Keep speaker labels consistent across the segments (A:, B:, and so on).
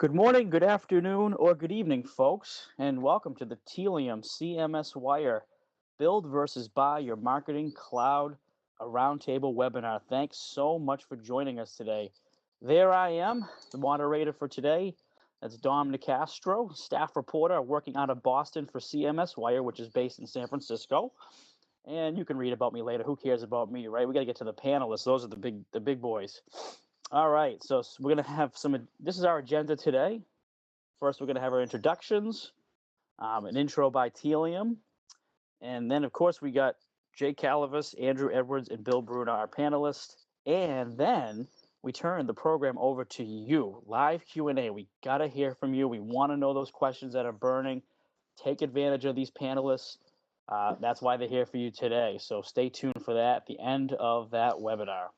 A: Good morning, good afternoon, or good evening, folks, and welcome to the Tealium CMSWire Build versus Buy Your Marketing Cloud, a roundtable webinar. Thanks so much for joining us today. There I am, the moderator for today. That's Dom Nicastro, staff reporter working out of Boston for CMSWire, which is based in San Francisco. And you can read about me later. Who cares about me, right? We got to get to the panelists. Those are the big boys. All right, so we're going to have this is our agenda today. First, we're going to have our introductions, an intro by Tealium, and then, of course, we got Jay Calavas, Andrew Edwards, and Bill Bruno, our panelists, and then we turn the program over to you, live Q&A. We got to hear from you. We want to know those questions that are burning. Take advantage of these panelists. That's why they're here for you today, so stay tuned for that at the end of that webinar.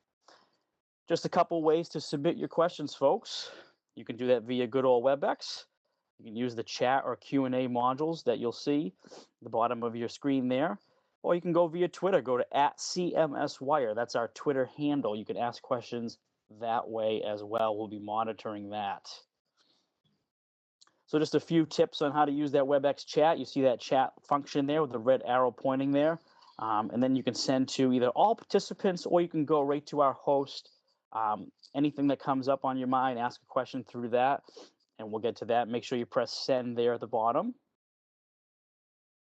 A: Just a couple ways to submit your questions, folks. You can do that via good old WebEx. You can use the chat or Q&A modules that you'll see at the bottom of your screen there. Or you can go via Twitter. Go to @CMSWire. That's our Twitter handle. You can ask questions that way as well. We'll be monitoring that. So just a few tips on how to use that WebEx chat. You see that chat function there with the red arrow pointing there. And then you can send to either all participants or you can go right to our host. Anything that comes up on your mind, ask a question through that, and we'll get to that. Make sure you press send there at the bottom.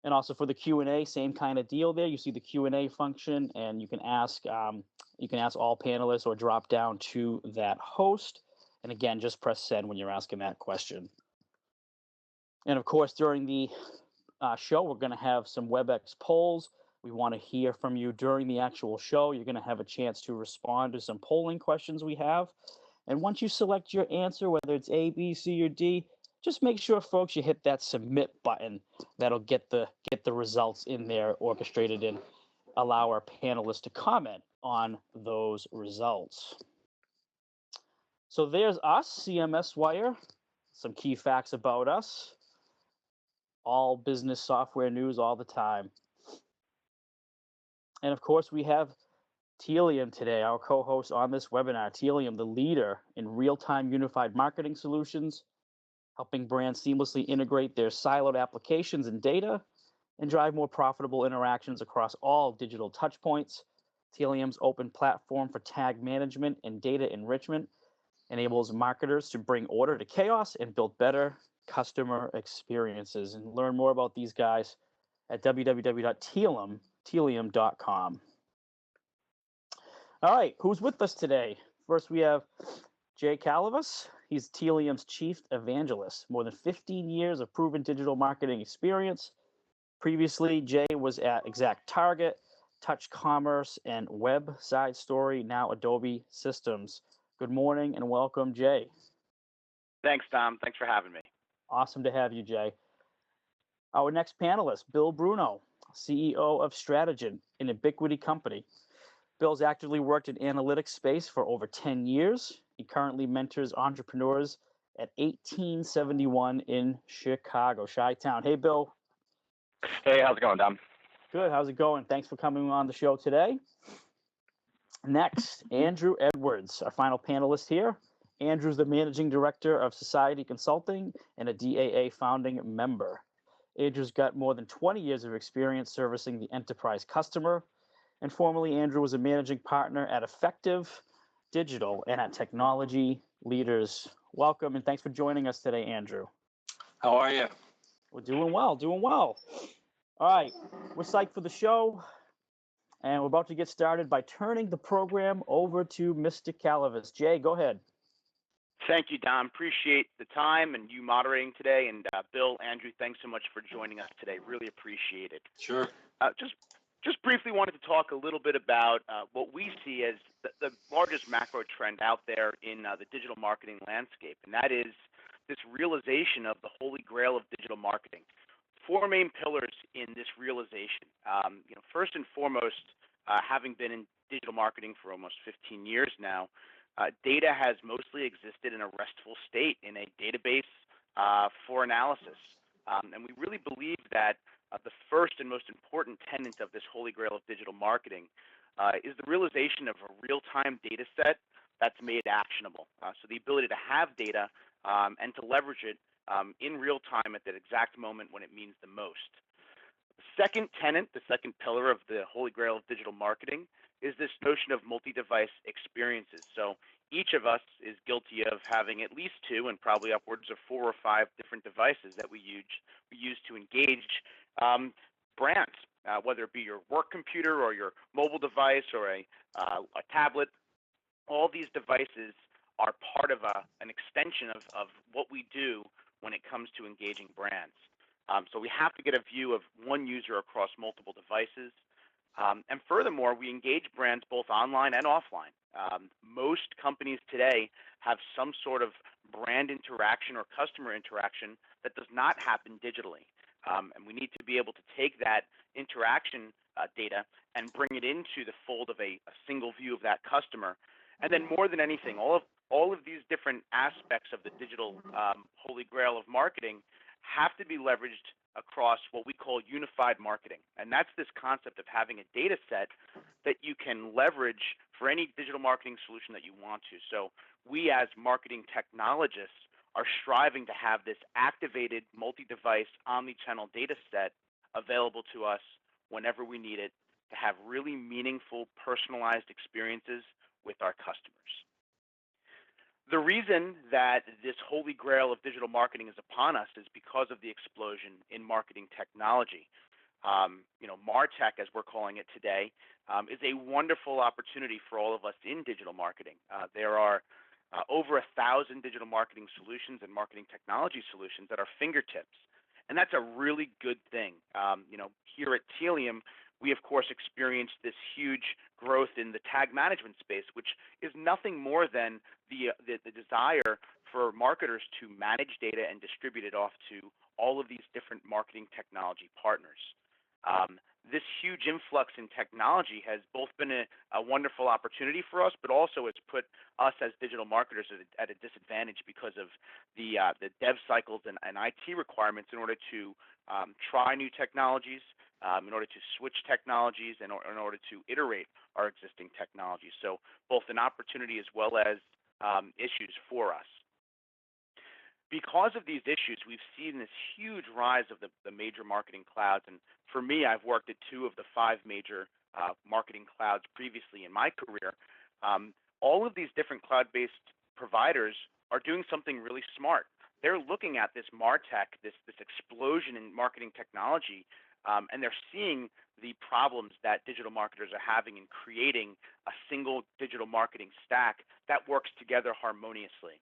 A: And also for the Q&A, same kind of deal there. You see the Q&A function, and you can ask all panelists or drop down to that host. And again, just press send when you're asking that question. And of course, during the show, we're going to have some WebEx polls. We want to hear from you during the actual show. You're going to have a chance to respond to some polling questions we have. And once you select your answer, whether it's A, B, C, or D, just make sure, folks, you hit that submit button. That'll get the results in there orchestrated and allow our panelists to comment on those results. So there's us, CMSWire. Some key facts about us. All business software news all the time. And of course, we have Tealium today, our co-host on this webinar. Tealium, the leader in real-time unified marketing solutions, helping brands seamlessly integrate their siloed applications and data and drive more profitable interactions across all digital touchpoints. Tealium's open platform for tag management and data enrichment enables marketers to bring order to chaos and build better customer experiences. And learn more about these guys at www.tealium.com. All right, who's with us today? First, we have Jay Calavas. He's Tealium's chief evangelist. More than 15 years of proven digital marketing experience. Previously, Jay was at ExactTarget, Touch Commerce, and Web Side Story, now Adobe Systems. Good morning and welcome, Jay.
B: Thanks, Tom. Thanks for having me.
A: Awesome to have you, Jay. Our next panelist, Bill Bruno, CEO of Strategen, an Ubiquity company. Bill's actively worked in analytics space for over 10 years. He currently mentors entrepreneurs at 1871 in Chicago, Chi-Town. Hey, Bill.
B: Hey, how's it going, Tom?
A: Good. How's it going? Thanks for coming on the show today. Next, Andrew Edwards, our final panelist here. Andrew's the managing director of Society Consulting and a DAA founding member. Andrew's got more than 20 years of experience servicing the enterprise customer. And formerly, Andrew was a managing partner at Effective Digital and at Technology Leaders. Welcome, and thanks for joining us today, Andrew.
C: How are you?
A: We're doing well, doing well. All right, we're psyched for the show, and we're about to get started by turning the program over to Mr. Calavas. Jay, go ahead.
B: Thank you, Dom. Appreciate the time and you moderating today. And Bill, Andrew, thanks so much for joining us today. Really appreciate it.
C: Sure.
B: Just briefly wanted to talk a little bit about what we see as the largest macro trend out there in the digital marketing landscape, and that is this realization of the holy grail of digital marketing. Four main pillars in this realization. First and foremost, having been in digital marketing for almost 15 years now, data has mostly existed in a restful state in a database for analysis. And we really believe that the first and most important tenet of this holy grail of digital marketing is the realization of a real-time data set that's made actionable. So the ability to have data and to leverage it in real time at that exact moment when it means the most. The second tenet, the second pillar of the holy grail of digital marketing is this notion of multi-device experiences. So each of us is guilty of having at least two and probably upwards of 4 or 5 different devices that we use to engage brands, whether it be your work computer or your mobile device or a tablet. All these devices are part of an extension of what we do when it comes to engaging brands. So we have to get a view of one user across multiple devices. And furthermore, we engage brands both online and offline. Most companies today have some sort of brand interaction or customer interaction that does not happen digitally. And we need to be able to take that interaction data and bring it into the fold of a single view of that customer. And then more than anything, all of these different aspects of the digital holy grail of marketing have to be leveraged across what we call unified marketing. And that's this concept of having a data set that you can leverage for any digital marketing solution that you want to. So we as marketing technologists are striving to have this activated multi-device omni-channel data set available to us whenever we need it to have really meaningful personalized experiences with our customers. The reason that this holy grail of digital marketing is upon us is because of the explosion in marketing technology. MarTech, as we're calling it today, is a wonderful opportunity for all of us in digital marketing. There are over 1,000 digital marketing solutions and marketing technology solutions at our fingertips, and that's a really good thing. Here at Tealium, we of course experienced this huge growth in the tag management space, which is nothing more than the desire for marketers to manage data and distribute it off to all of these different marketing technology partners. This huge influx in technology has both been a wonderful opportunity for us, but also it's put us as digital marketers at a disadvantage because of the dev cycles and IT requirements in order to try new technologies, in order to switch technologies, and in order to iterate our existing technologies. So both an opportunity as well as issues for us. Because of these issues, we've seen this huge rise of the major marketing clouds. And for me, I've worked at 2 of the 5 major marketing clouds previously in my career. All of these different cloud-based providers are doing something really smart. They're looking at this MarTech, this explosion in marketing technology, and they're seeing the problems that digital marketers are having in creating a single digital marketing stack that works together harmoniously.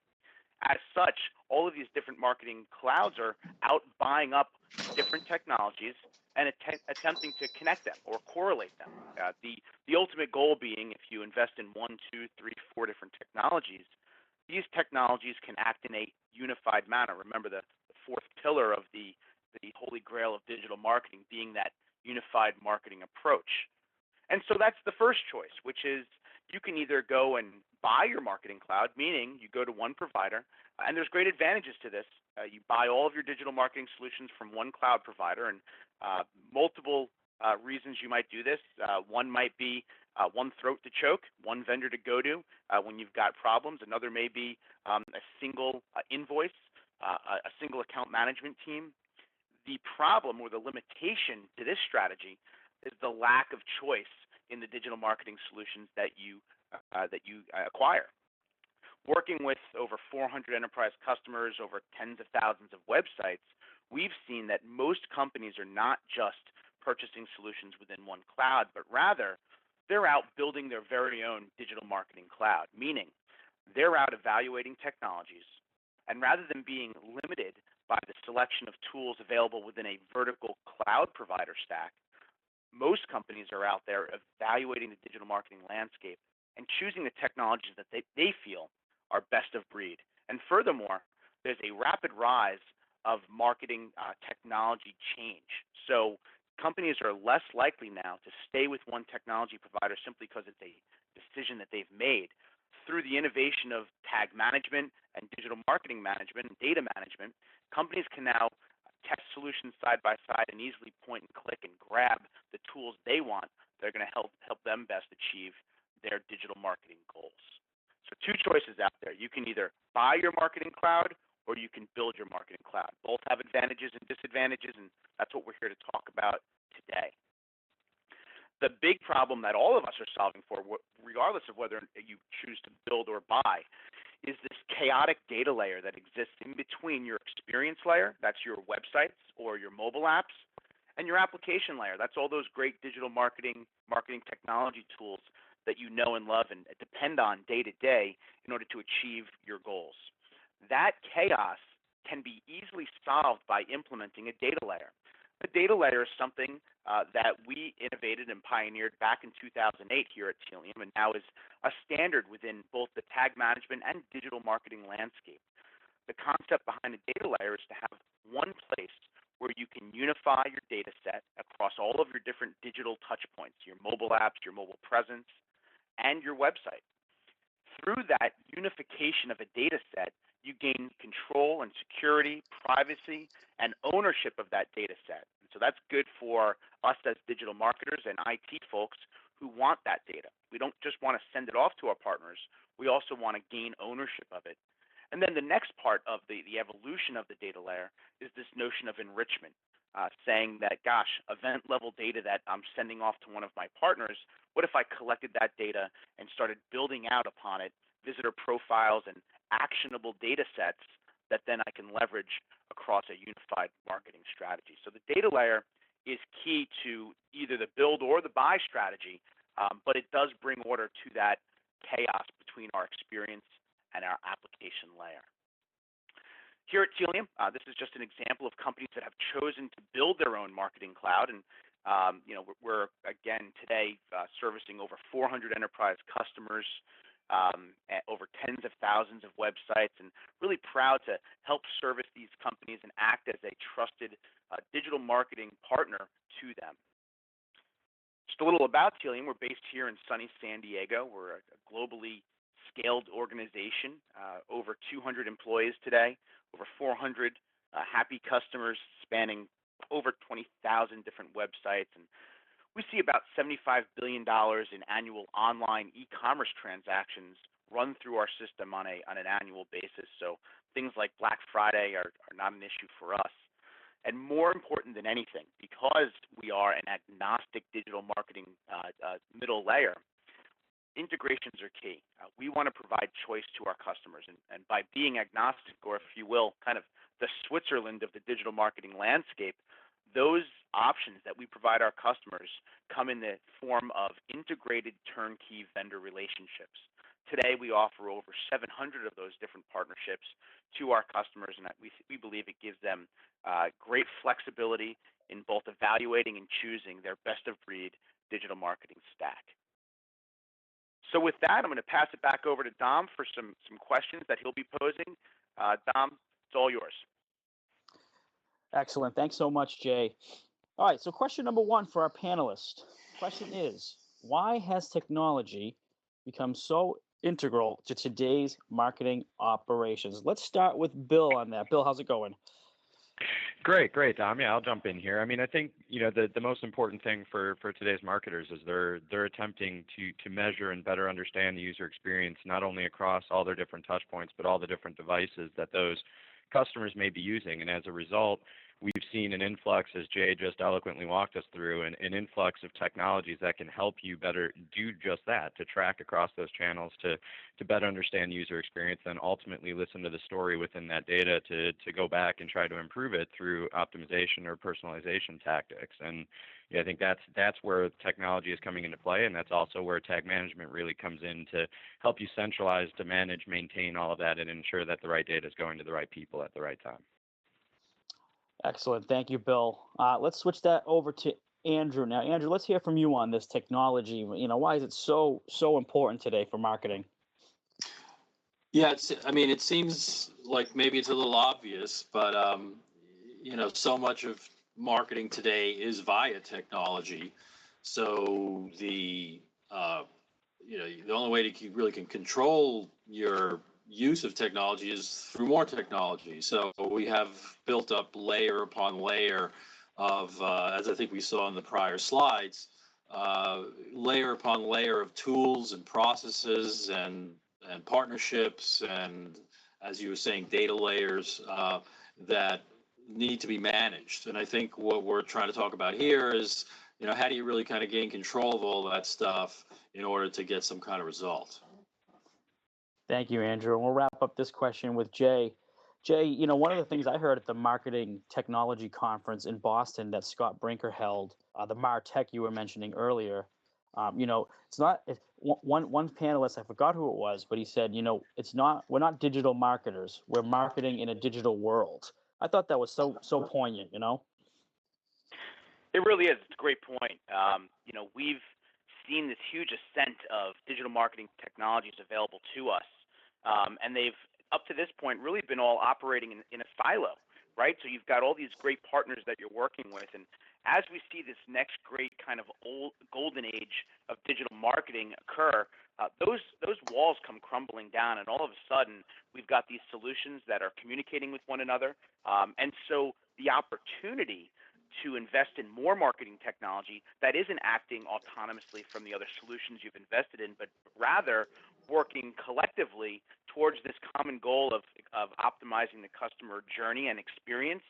B: As such, all of these different marketing clouds are out buying up different technologies and attempting to connect them or correlate them. The ultimate goal being, if you invest in 1, 2, 3, 4 different technologies, these technologies can act in a unified manner. Remember the 4th pillar of the holy grail of digital marketing being that unified marketing approach. And so that's the first choice, which is you can either go and buy your marketing cloud, meaning you go to one provider, and there's great advantages to this. You buy all of your digital marketing solutions from one cloud provider, and multiple reasons you might do this. One might be one throat to choke, one vendor to go to when you've got problems. Another may be a single invoice, a single account management team. The problem or the limitation to this strategy is the lack of choice in the digital marketing solutions that you acquire. Working with over 400 enterprise customers, over tens of thousands of websites, we've seen that most companies are not just purchasing solutions within one cloud, but rather they're out building their very own digital marketing cloud, meaning they're out evaluating technologies, and rather than being limited by the selection of tools available within a vertical cloud provider stack, most companies are out there evaluating the digital marketing landscape and choosing the technologies that they feel are best of breed. And furthermore, there's a rapid rise of marketing technology change. So companies are less likely now to stay with one technology provider simply because it's a decision that they've made. Through the innovation of tag management and digital marketing management and data management, companies can now test solutions side by side and easily point and click and grab the tools they want that are going to help them best achieve their digital marketing goals. So two choices out there. You can either buy your marketing cloud or you can build your marketing cloud. Both have advantages and disadvantages, and that's what we're here to talk about today. The big problem that all of us are solving for, regardless of whether you choose to build or buy, is this chaotic data layer that exists in between your experience layer, that's your websites or your mobile apps, and your application layer. That's all those great digital marketing technology tools that you know and love and depend on day to day in order to achieve your goals. That chaos can be easily solved by implementing a data layer. A data layer is something that we innovated and pioneered back in 2008 here at Tealium, and now is a standard within both the tag management and digital marketing landscape. The concept behind a data layer is to have one place where you can unify your data set across all of your different digital touch points, your mobile apps, your mobile presence, and your website. Through that unification of a data set, you gain control and security, privacy, and ownership of that data set. And so that's good for us as digital marketers and IT folks who want that data. We don't just want to send it off to our partners. We also want to gain ownership of it. And then the next part of the evolution of the data layer is this notion of enrichment, saying that, gosh, event level data that I'm sending off to one of my partners, what if I collected that data and started building out upon it visitor profiles and actionable data sets that then I can leverage across a unified marketing strategy. So the data layer is key to either the build or the buy strategy, but it does bring order to that chaos between our experience and our application layer. Here at Tealium, this is just an example of companies that have chosen to build their own marketing cloud, and we're again today servicing over 400 enterprise customers, over tens of thousands of websites, and really proud to help service these companies and act as a trusted digital marketing partner to them. Just a little about Tealium. We're based here in sunny San Diego. We're a globally scaled organization, over 200 employees today, over 400 happy customers spanning over 20,000 different websites, and we see about $75 billion in annual online e-commerce transactions run through our system on an annual basis. So things like Black Friday are not an issue for us. And more important than anything, because we are an agnostic digital marketing middle layer, integrations are key. We want to provide choice to our customers, and by being agnostic, or if you will, kind of the Switzerland of the digital marketing landscape, those options that we provide our customers come in the form of integrated turnkey vendor relationships. Today, we offer over 700 of those different partnerships to our customers, and we believe it gives them great flexibility in both evaluating and choosing their best-of-breed digital marketing stack. So with that, I'm going to pass it back over to Dom for some questions that he'll be posing. Dom, it's all yours.
A: Excellent. Thanks so much, Jay. All right, so question number one for our panelist. Question is, why has technology become so integral to today's marketing operations? Let's start with Bill on that. Bill, how's it going?
C: Great, Dom. Yeah, I'll jump in here. I mean, I think the most important thing for today's marketers is they're attempting to measure and better understand the user experience, not only across all their different touch points, but all the different devices that those customers may be using. And as a result, we've seen an influx, as Jay just eloquently walked us through, an influx of technologies that can help you better do just that, to track across those channels, to better understand user experience, then ultimately listen to the story within that data to go back and try to improve it through optimization or personalization tactics. And I think that's where technology is coming into play, and that's also where tag management really comes in to help you centralize, to manage, maintain all of that, and ensure that the right data is going to the right people at the right time.
A: Excellent. Thank you, Bill. Let's switch that over to Andrew now. Andrew, let's hear from you on this technology. Why is it so important today for marketing?
D: Yeah, it seems like maybe it's a little obvious, but so much of marketing today is via technology. So the only way you really can control your use of technology is through more technology. So we have built up layer upon layer of, as I think we saw in the prior slides, layer upon layer of tools and processes and and partnerships and, as you were saying, data layers that need to be managed. And I think what we're trying to talk about here is, how do you really kind of gain control of all that stuff in order to get some kind of result?
A: Thank you, Andrew. And we'll wrap up this question with Jay. Jay, one of the things I heard at the Marketing Technology Conference in Boston that Scott Brinker held, the MarTech you were mentioning earlier, it's not one panelist, I forgot who it was, but he said, we're not digital marketers. We're marketing in a digital world. I thought that was so poignant,
B: It really is. It's a great point. We've seen this huge ascent of digital marketing technologies available to us, and they've, up to this point, really been all operating in a silo, right? So you've got all these great partners that you're working with, and as we see this next great kind of golden age of digital marketing occur, those walls come crumbling down, and all of a sudden we've got these solutions that are communicating with one another, and so the opportunity to invest in more marketing technology that isn't acting autonomously from the other solutions you've invested in, but rather working collectively towards this common goal of optimizing the customer journey and experience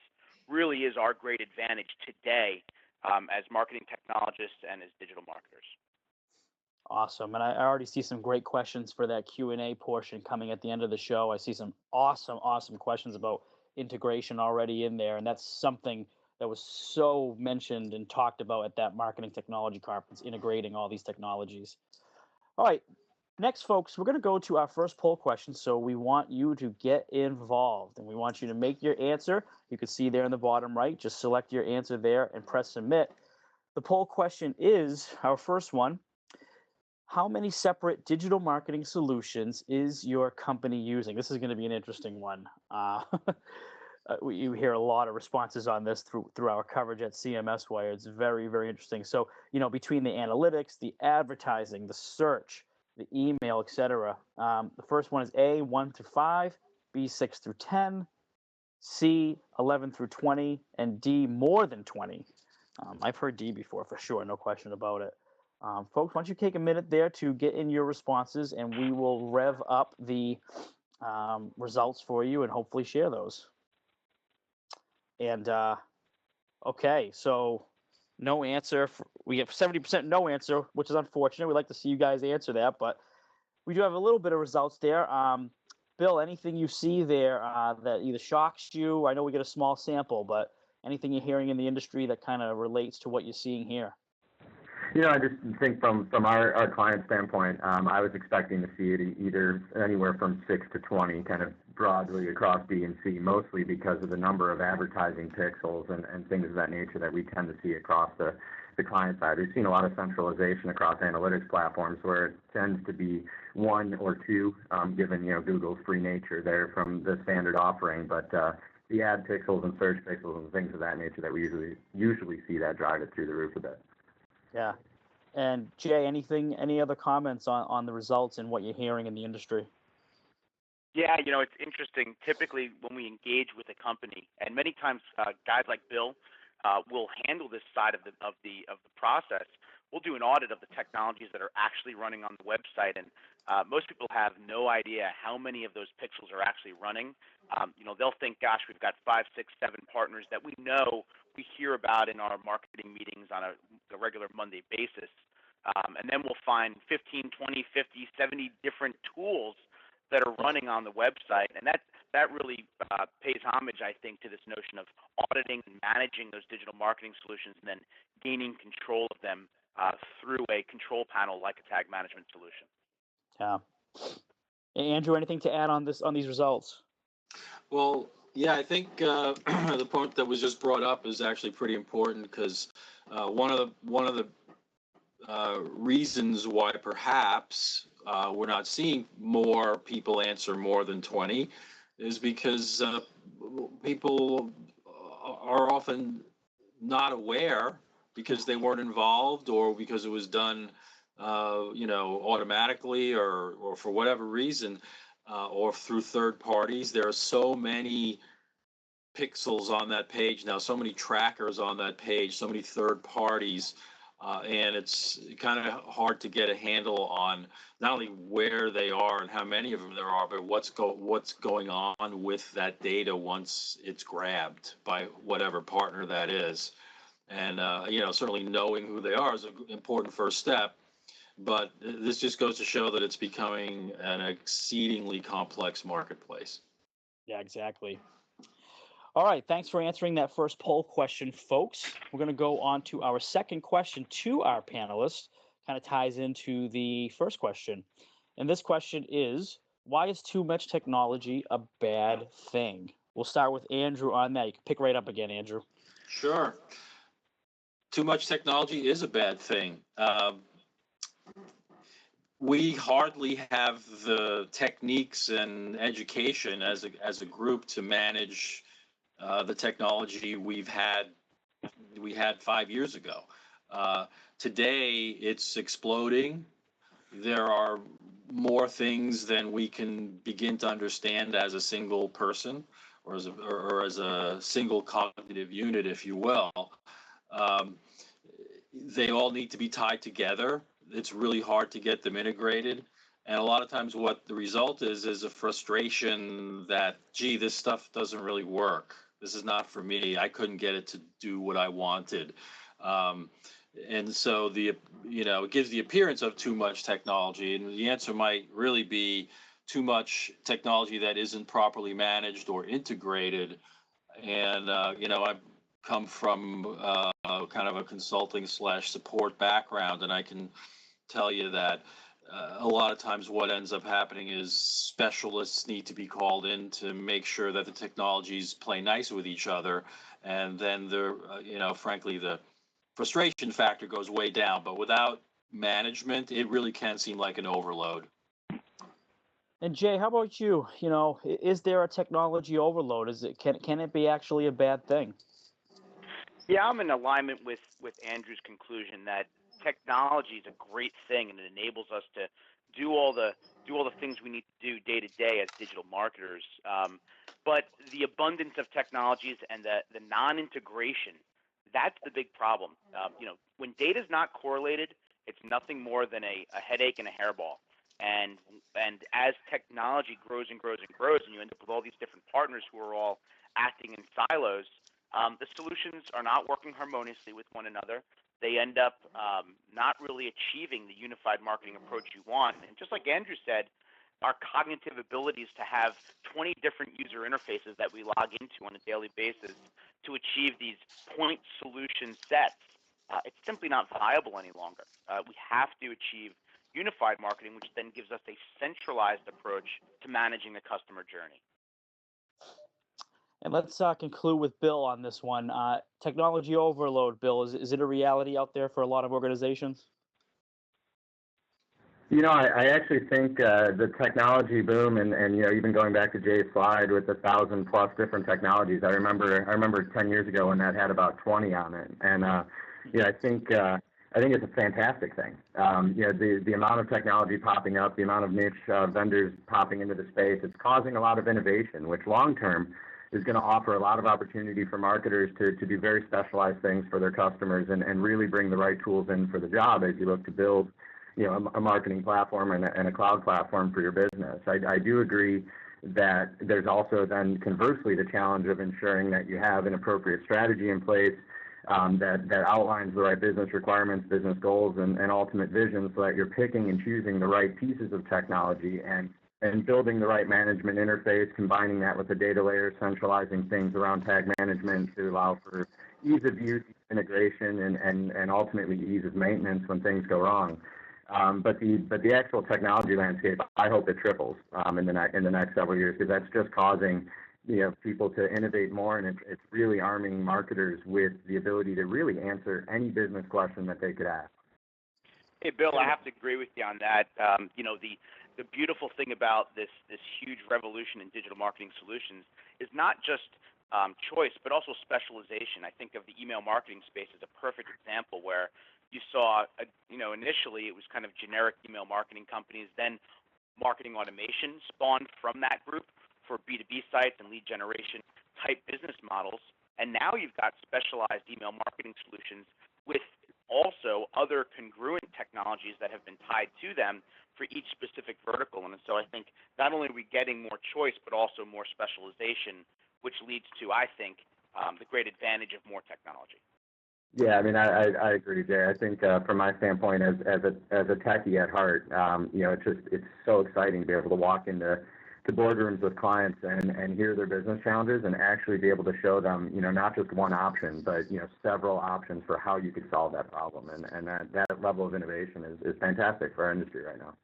B: really is our great advantage today as marketing technologists and as digital marketers.
A: Awesome. And I already see some great questions for that Q&A portion coming at the end of the show. I see some awesome questions about integration already in there. And that's something that was so mentioned and talked about at that Marketing Technology Conference, integrating all these technologies. All right. Next, folks, we're going to go to our first poll question. So we want you to get involved, and we want you to make your answer. You can see there in the bottom right, just select your answer there and press submit. The poll question is, our first one, how many separate digital marketing solutions is your company using? This is going to be an interesting one. You hear a lot of responses on this through our coverage at CMSWire. It's very, very interesting. So, between the analytics, the advertising, the search, the email, etc. The first one is A, 1 through 5, B, 6 through 10, C, 11 through 20, and D, more than 20. I've heard D before for sure, no question about it. Folks, why don't you take a minute there to get in your responses, and we will rev up the results for you and hopefully share those. And okay, so no answer. We have 70% no answer, which is unfortunate. We'd like to see you guys answer that, but we do have a little bit of results there. Bill, anything you see there that either shocks you? I know we get a small sample, but anything you're hearing in the industry that kind of relates to what you're seeing here?
E: I just think from our client standpoint, I was expecting to see it either anywhere from 6 to 20, kind of broadly across B and C, mostly because of the number of advertising pixels and things of that nature that we tend to see across the client side. We've seen a lot of centralization across analytics platforms where it tends to be 1 or 2, given Google's free nature there from the standard offering, but the ad pixels and search pixels and things of that nature that we usually see that drive it through the roof a bit.
A: Yeah. And Jay, any other comments on the results and what you're hearing in the industry?
B: Yeah, it's interesting. Typically, when we engage with a company, and many times guys like Bill will handle this side of the process. We'll do an audit of the technologies that are actually running on the website, and most people have no idea how many of those pixels are actually running. They'll think, gosh, we've got 5, 6, 7 partners that we know we hear about in our marketing meetings on a regular Monday basis. And then we'll find 15, 20, 50, 70 different tools that are running on the website. And that really pays homage, I think, to this notion of auditing and managing those digital marketing solutions and then gaining control of them through a control panel like a tag management solution.
A: Yeah. Andrew, anything to add on these results?
D: Well, yeah, I think the point that was just brought up is actually pretty important because one of the reasons why perhaps we're not seeing more people answer more than 20 is because people are often not aware because they weren't involved or because it was done automatically or for whatever reason or through third parties. There are so many pixels on that page now, so many trackers on that page, so many third parties and it's kind of hard to get a handle on not only where they are and how many of them there are, but what's going on with that data once it's grabbed by whatever partner that is. And certainly knowing who they are is an important first step. But this just goes to show that it's becoming an exceedingly complex marketplace.
A: Yeah, exactly. All right, thanks for answering that first poll question, folks. We're going to go on to our second question to our panelists. Kind of ties into the first question. And this question is, why is too much technology a bad thing? We'll start with Andrew on that. You can pick right up again, Andrew.
D: Sure. Too much technology is a bad thing. We hardly have the techniques and education as a group to manage the technology we had 5 years ago. Today, it's exploding. There are more things than we can begin to understand as a single person, or as a single cognitive unit, if you will. They all need to be tied together. It's really hard to get them integrated. And a lot of times what the result is a frustration that, gee, this stuff doesn't really work. This is not for me. I couldn't get it to do what I wanted. And so it gives the appearance of too much technology. And the answer might really be too much technology that isn't properly managed or integrated. And, I've come from kind of a consulting / support background, and I can tell you that a lot of times what ends up happening is specialists need to be called in to make sure that the technologies play nice with each other, and then frankly, the frustration factor goes way down. But without management, it really can seem like an overload.
A: And Jay, how about you? Is there a technology overload? Can it be actually a bad thing?
B: Yeah, I'm in alignment with Andrew's conclusion that technology is a great thing and it enables us to do all the things we need to do day to day as digital marketers. But the abundance of technologies and the non-integration, that's the big problem. When data is not correlated, it's nothing more than a headache and a hairball. And as technology grows and grows and grows, and you end up with all these different partners who are all acting in silos, the solutions are not working harmoniously with one another. They end up not really achieving the unified marketing approach you want. And just like Andrew said, our cognitive abilities to have 20 different user interfaces that we log into on a daily basis to achieve these point solution sets, it's simply not viable any longer. We have to achieve unified marketing, which then gives us a centralized approach to managing the customer journey.
A: And let's conclude with Bill on this one. Technology overload, Bill, is it a reality out there for a lot of organizations?
E: I actually think the technology boom and even going back to Jay's slide with 1,000+ different technologies. I remember 10 years ago when that had about 20 on it, and I think it's a fantastic thing. The amount of technology popping up, the amount of niche vendors popping into the space, it's causing a lot of innovation, which long term is going to offer a lot of opportunity for marketers to do very specialized things for their customers and really bring the right tools in for the job as you look to build a marketing platform and a cloud platform for your business. I do agree that there's also then conversely the challenge of ensuring that you have an appropriate strategy in place that outlines the right business requirements, business goals, and ultimate vision so that you're picking and choosing the right pieces of technology and building the right management interface, combining that with the data layer, centralizing things around tag management to allow for ease of use, integration, and ultimately ease of maintenance when things go wrong. But the actual technology landscape, I hope it triples in the next several years, because that's just causing people to innovate more, and it's really arming marketers with the ability to really answer any business question that they could ask.
B: Hey, Bill, I have to agree with you on that. The beautiful thing about this huge revolution in digital marketing solutions is not just choice, but also specialization. I think of the email marketing space as a perfect example where you saw, initially it was kind of generic email marketing companies, then marketing automation spawned from that group for B2B sites and lead generation type business models. And now you've got specialized email marketing solutions with also other congruent technologies that have been tied to them for each specific vertical. And so I think not only are we getting more choice, but also more specialization, which leads to, I think, the great advantage of more technology.
E: Yeah, I mean, I agree, Jay. I think from my standpoint, as a techie at heart, it's so exciting to be able to walk into boardrooms with clients and hear their business challenges and actually be able to show them, not just one option, but several options for how you could solve that problem. And that level of innovation is fantastic for our industry right now.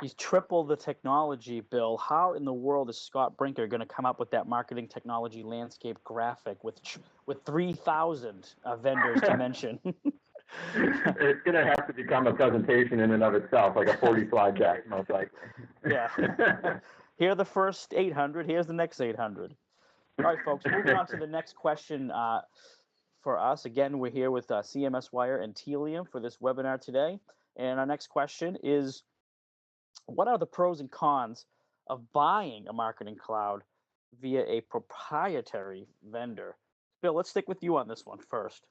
A: He's tripled the technology, Bill. How in the world is Scott Brinker going to come up with that marketing technology landscape graphic with 3,000 vendors to mention?
E: It's going to have to become a presentation in and of itself, like a 40-slide deck, most likely.
A: Yeah. Here are the first 800. Here's the next 800. All right, folks, moving on to the next question for us. Again, we're here with CMSWire and Tealium for this webinar today. And our next question is, what are the pros and cons of buying a marketing cloud via a proprietary vendor? Bill, let's stick with you on this one first.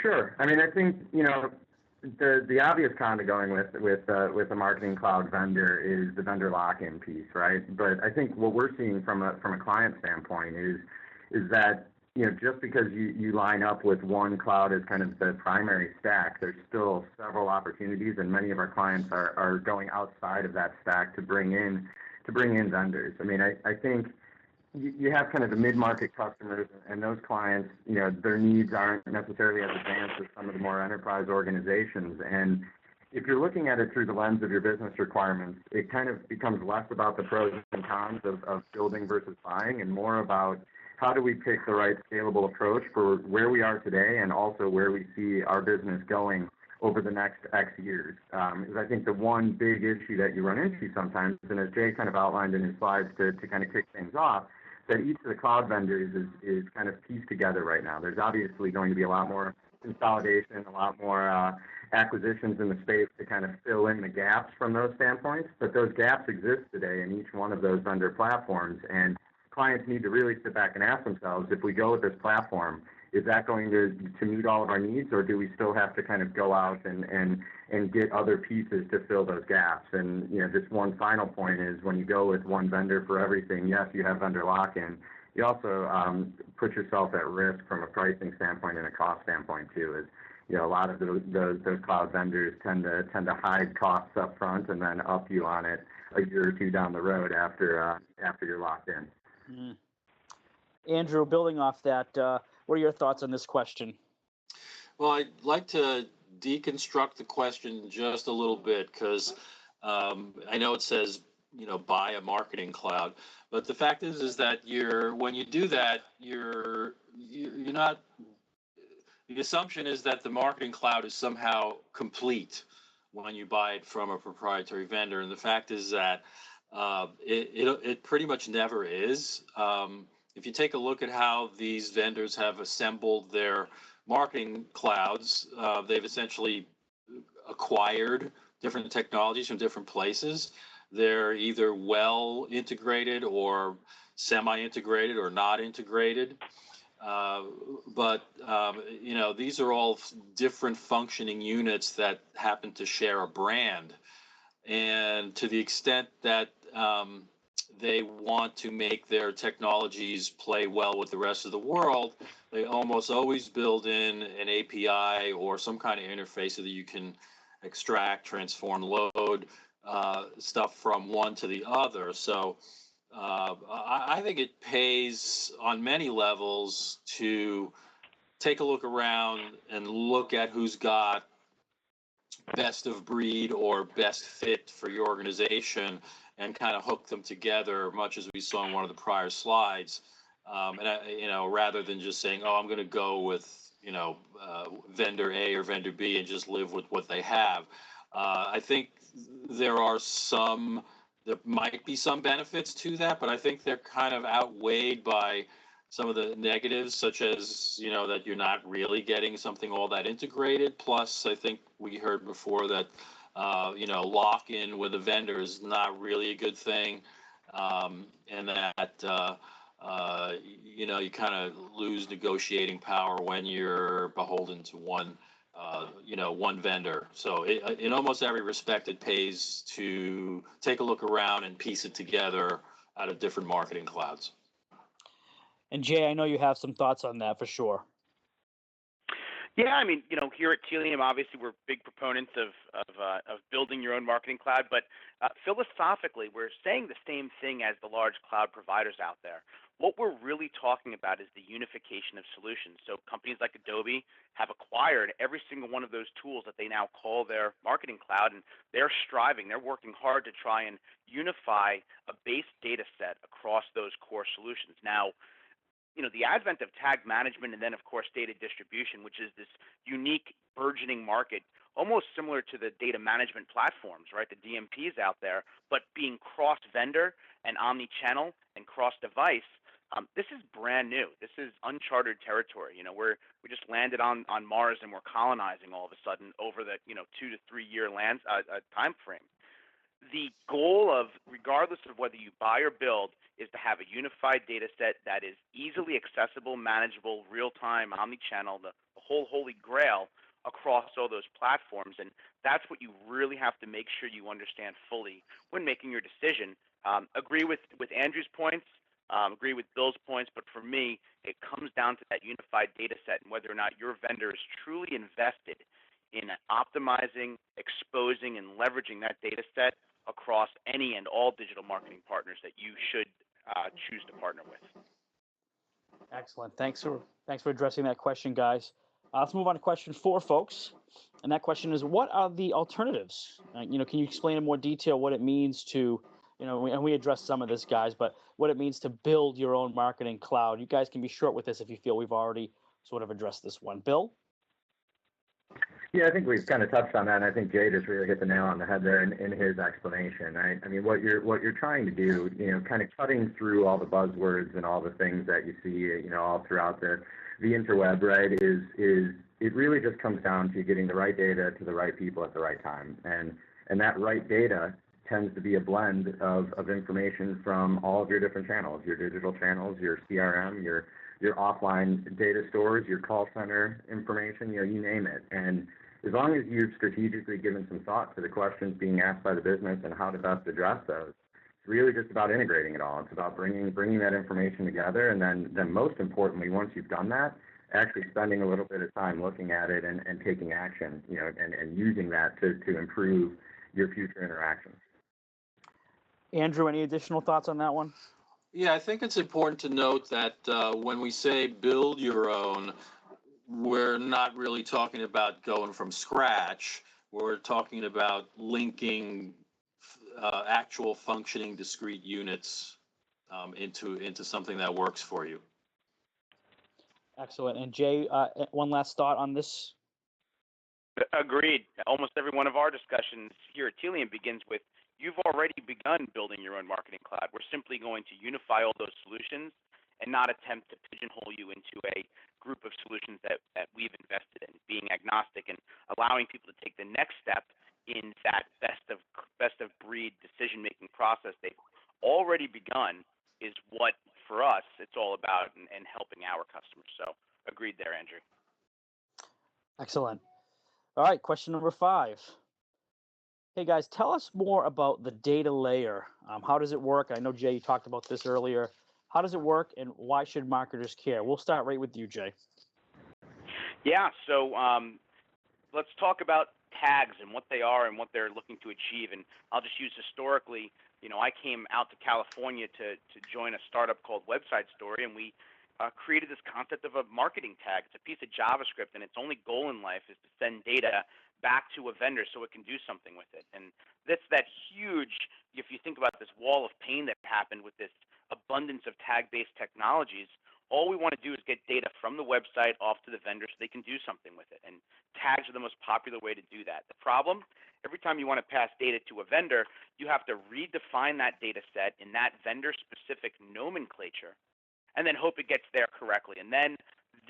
E: Sure. I mean, I think the obvious con to going with a marketing cloud vendor is the vendor lock-in piece, right? But I think what we're seeing from a client standpoint is that just because you line up with one cloud as kind of the primary stack, there's still several opportunities, and many of our clients are going outside of that stack to bring in vendors. I mean, I think you have kind of the mid-market customers, and those clients, their needs aren't necessarily as advanced as some of the more enterprise organizations. And if you're looking at it through the lens of your business requirements, it kind of becomes less about the pros and cons of building versus buying, and more about how do we pick the right scalable approach for where we are today and also where we see our business going over the next X years. Because I think the one big issue that you run into sometimes, and as Jay kind of outlined in his slides to kind of kick things off, that each of the cloud vendors is kind of pieced together right now. There's obviously going to be a lot more consolidation, a lot more acquisitions in the space to kind of fill in the gaps from those standpoints, but those gaps exist today in each one of those vendor platforms, and clients need to really sit back and ask themselves, if we go with this platform, is that going to meet all of our needs, or do we still have to kind of go out and get other pieces to fill those gaps? And just one final point is, when you go with one vendor for everything, yes, you have vendor lock-in. You also put yourself at risk from a pricing standpoint and a cost standpoint too. Is a lot of those cloud vendors tend to hide costs up front and then up you on it a year or two down the road after you're locked in.
A: Mm. Andrew, building off that, what are your thoughts on this question?
D: Well, I'd like to deconstruct the question just a little bit, because I know it says, buy a marketing cloud, but the fact is that when you do that, you're not. The assumption is that the marketing cloud is somehow complete when you buy it from a proprietary vendor, and the fact is that it pretty much never is. If you take a look at how these vendors have assembled their marketing clouds, they've essentially acquired different technologies from different places. They're either well integrated or semi-integrated or not integrated. But these are all different functioning units that happen to share a brand. And to the extent that they want to make their technologies play well with the rest of the world, they almost always build in an API or some kind of interface so that you can extract, transform, load stuff from one to the other. So I think it pays on many levels to take a look around and look at who's got best of breed or best fit for your organization, and kind of hook them together, much as we saw in one of the prior slides. Rather than just saying, "Oh, I'm going to go with vendor A or vendor B and just live with what they have." I think there might be some benefits to that, but I think they're kind of outweighed by some of the negatives, such as, that you're not really getting something all that integrated. Plus, I think we heard before that, lock-in with a vendor is not really a good thing. And that you kind of lose negotiating power when you're beholden to one vendor. So in almost every respect, it pays to take a look around and piece it together out of different marketing clouds.
A: And Jay, I know you have some thoughts on that for sure.
B: Yeah, I mean, here at Tealium, obviously we're big proponents of building your own marketing cloud, but philosophically, we're saying the same thing as the large cloud providers out there. What we're really talking about is the unification of solutions. So companies like Adobe have acquired every single one of those tools that they now call their marketing cloud, and they're striving, they're working hard to try and unify a base data set across those core solutions. Now, the advent of tag management and then, of course, data distribution, which is this unique burgeoning market, almost similar to the data management platforms, right, the DMPs out there, but being cross-vendor and omni-channel and cross-device. This is brand new. This is uncharted territory. We just landed on Mars and we're colonizing all of a sudden over the 2 to 3 year time frame. The goal of, regardless of whether you buy or build, is to have a unified data set that is easily accessible, manageable, real-time, omni-channel, the whole holy grail across all those platforms. And that's what you really have to make sure you understand fully when making your decision. Agree with Andrew's points, agree with Bill's points, but for me, it comes down to that unified data set and whether or not your vendor is truly invested in optimizing, exposing, and leveraging that data set across any and all digital marketing partners that you should choose to partner with.
A: Excellent. Thanks for addressing that question, guys. Let's move on to question 4, folks. And that question is, what are the alternatives? Can you explain in more detail what it means to, and we addressed some of this, guys, but what it means to build your own marketing cloud? You guys can be short with this if you feel we've already sort of addressed this one. Bill?
E: Yeah, I think we've kind of touched on that, and I think Jay just really hit the nail on the head there in his explanation, right? I mean, what you're trying to do, kind of cutting through all the buzzwords and all the things that you see, all throughout the interweb, right, is it really just comes down to getting the right data to the right people at the right time, and that right data tends to be a blend of information from all of your different channels, your digital channels, your CRM, your offline data stores, your call center information, you name it. And as long as you've strategically given some thought to the questions being asked by the business and how to best address those, it's really just about integrating it all. It's about bringing that information together, and then most importantly, once you've done that, actually spending a little bit of time looking at it and taking action, and using that to improve your future interactions.
A: Andrew, any additional thoughts on that one?
D: Yeah, I think it's important to note that when we say build your own, we're not really talking about going from scratch. We're talking about linking actual functioning discrete units into something that works for you.
A: Excellent. And Jay, one last thought on this?
B: Agreed. Almost every one of our discussions here at Tealium begins with, you've already begun building your own marketing cloud. We're simply going to unify all those solutions and not attempt to pigeonhole you into a group of solutions that we've invested in, being agnostic and allowing people to take the next step in that best of breed decision-making process they've already begun is what, for us, it's all about and helping our customers. So agreed there, Andrew.
A: Excellent. All right, question number 5. Hey guys, tell us more about the data layer. How does it work? I know, Jay, you talked about this earlier. How does it work, and why should marketers care? We'll start right with you, Jay.
B: Yeah, so let's talk about tags and what they are and what they're looking to achieve. And I'll just use historically, I came out to California to join a startup called Website Story, and we created this concept of a marketing tag. It's a piece of JavaScript, and its only goal in life is to send data back to a vendor so it can do something with it. And that's that huge, if you think about this wall of pain that happened with this abundance of tag-based technologies, all we want to do is get data from the website off to the vendor so they can do something with it. And tags are the most popular way to do that. The problem, every time you want to pass data to a vendor, you have to redefine that data set in that vendor-specific nomenclature and then hope it gets there correctly. And then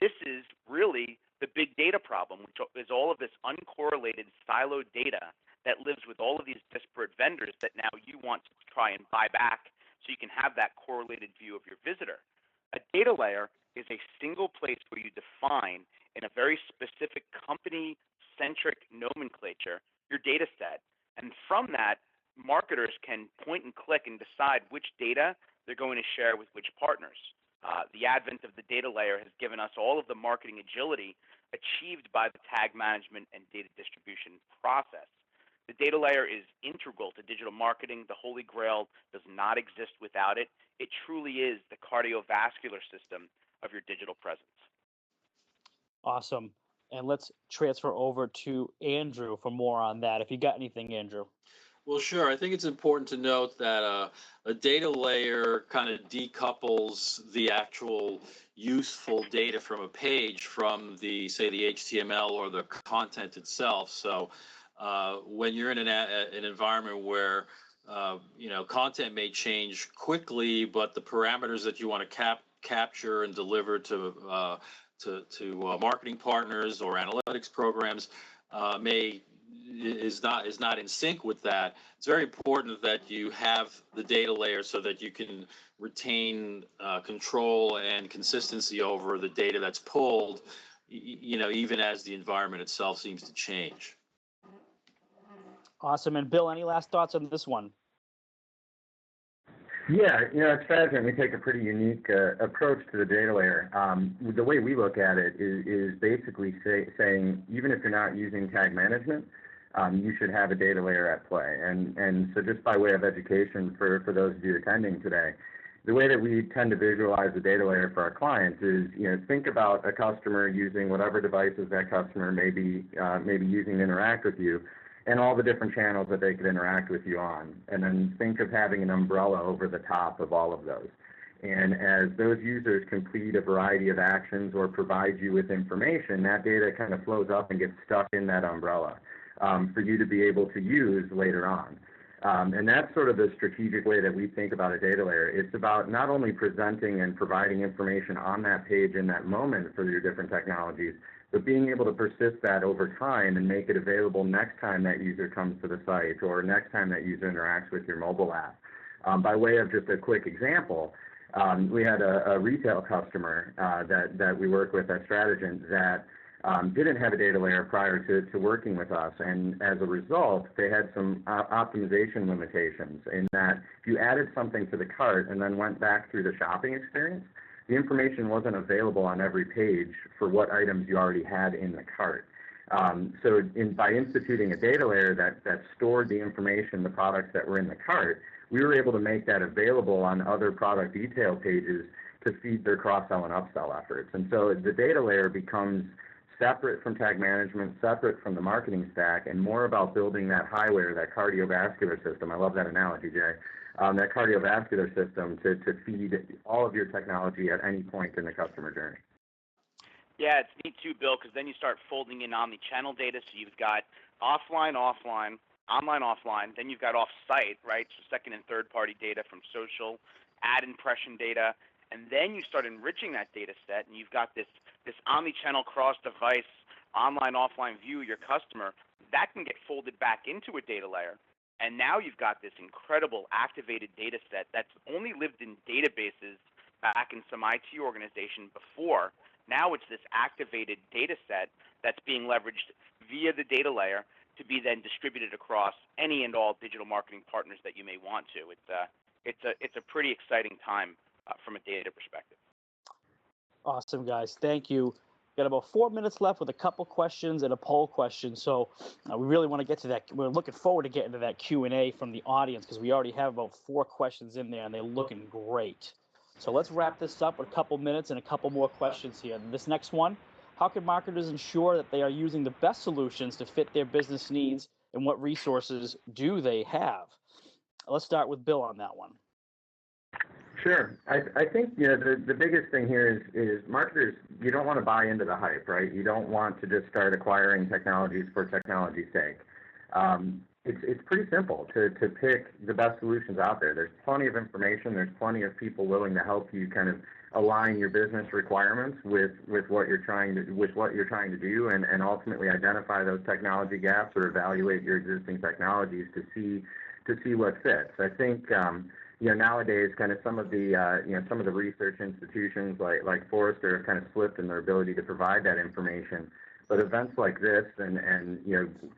B: this is really the big data problem, which is all of this uncorrelated siloed data that lives with all of these disparate vendors that now you want to try and buy back so you can have that correlated view of your visitor. A data layer is a single place where you define in a very specific company-centric nomenclature your data set. And from that, marketers can point and click and decide which data they're going to share with which partners. The advent of the data layer has given us all of the marketing agility achieved by the tag management and data distribution process. The data layer is integral to digital marketing. The Holy Grail does not exist without it. It truly is the cardiovascular system of your digital presence.
A: Awesome. And let's transfer over to Andrew for more on that. If you got anything, Andrew.
D: Well, sure. I think it's important to note that a data layer kind of decouples the actual useful data from a page from say, the HTML or the content itself. So when you're in an environment where content may change quickly, but the parameters that you want to capture and deliver to marketing partners or analytics programs is not in sync with that. It's very important that you have the data layer so that you can retain control and consistency over the data that's pulled, even as the environment itself seems to change.
A: Awesome. And Bill, any last thoughts on this one?
E: Yeah, at Strategy, we take a pretty unique approach to the data layer. The way we look at it is basically saying, even if you're not using tag management, you should have a data layer at play. And so just by way of education for those of you attending today, the way that we tend to visualize the data layer for our clients is, think about a customer using whatever devices that customer may be using to interact with you, and all the different channels that they could interact with you on. And then think of having an umbrella over the top of all of those. And as those users complete a variety of actions or provide you with information, that data kind of flows up and gets stuck in that umbrella for you to be able to use later on. And that's sort of the strategic way that we think about a data layer. It's about not only presenting and providing information on that page in that moment for your different technologies, but being able to persist that over time and make it available next time that user comes to the site or next time that user interacts with your mobile app. By way of just a quick example, we had a retail customer that we work with at Strategent that didn't have a data layer prior to working with us, and as a result, they had some optimization limitations in that if you added something to the cart and then went back through the shopping experience, the information wasn't available on every page for what items you already had in the cart. So by instituting a data layer that stored the information, the products that were in the cart, we were able to make that available on other product detail pages to feed their cross-sell and upsell efforts. And so the data layer becomes separate from tag management, separate from the marketing stack, and more about building that highway or that cardiovascular system. I love that analogy, Jay. That cardiovascular system to feed all of your technology at any point in the customer journey.
B: Yeah, it's neat too, Bill, because then you start folding in omni-channel data. So you've got offline, online, offline. Then you've got off-site, right? So second and third-party data from social, ad impression data, and then you start enriching that data set, and you've got this omni-channel cross-device, online, offline view of your customer. That can get folded back into a data layer. And now you've got this incredible activated data set that's only lived in databases back in some IT organization before. Now it's this activated data set that's being leveraged via the data layer to be then distributed across any and all digital marketing partners that you may want to. It's a pretty exciting time from a data perspective.
A: Awesome, guys. Thank you. Got about 4 minutes left with a couple questions and a poll question. So we really want to get to that. We're looking forward to getting to that Q&A from the audience because we already have about 4 questions in there and they're looking great. So let's wrap this up with a couple minutes and a couple more questions here. This next one, how can marketers ensure that they are using the best solutions to fit their business needs, and what resources do they have? Let's start with Bill on that one.
E: Sure. I think the biggest thing here is marketers, you don't want to buy into the hype, right? You don't want to just start acquiring technologies for technology's sake. It's pretty simple to pick the best solutions out there. There's plenty of information. There's plenty of people willing to help you kind of align your business requirements with what you're trying to do, and ultimately identify those technology gaps or evaluate your existing technologies to see what fits. I think nowadays, kind of some of the some of the research institutions like Forrester have kind of slipped in their ability to provide that information. But events like this and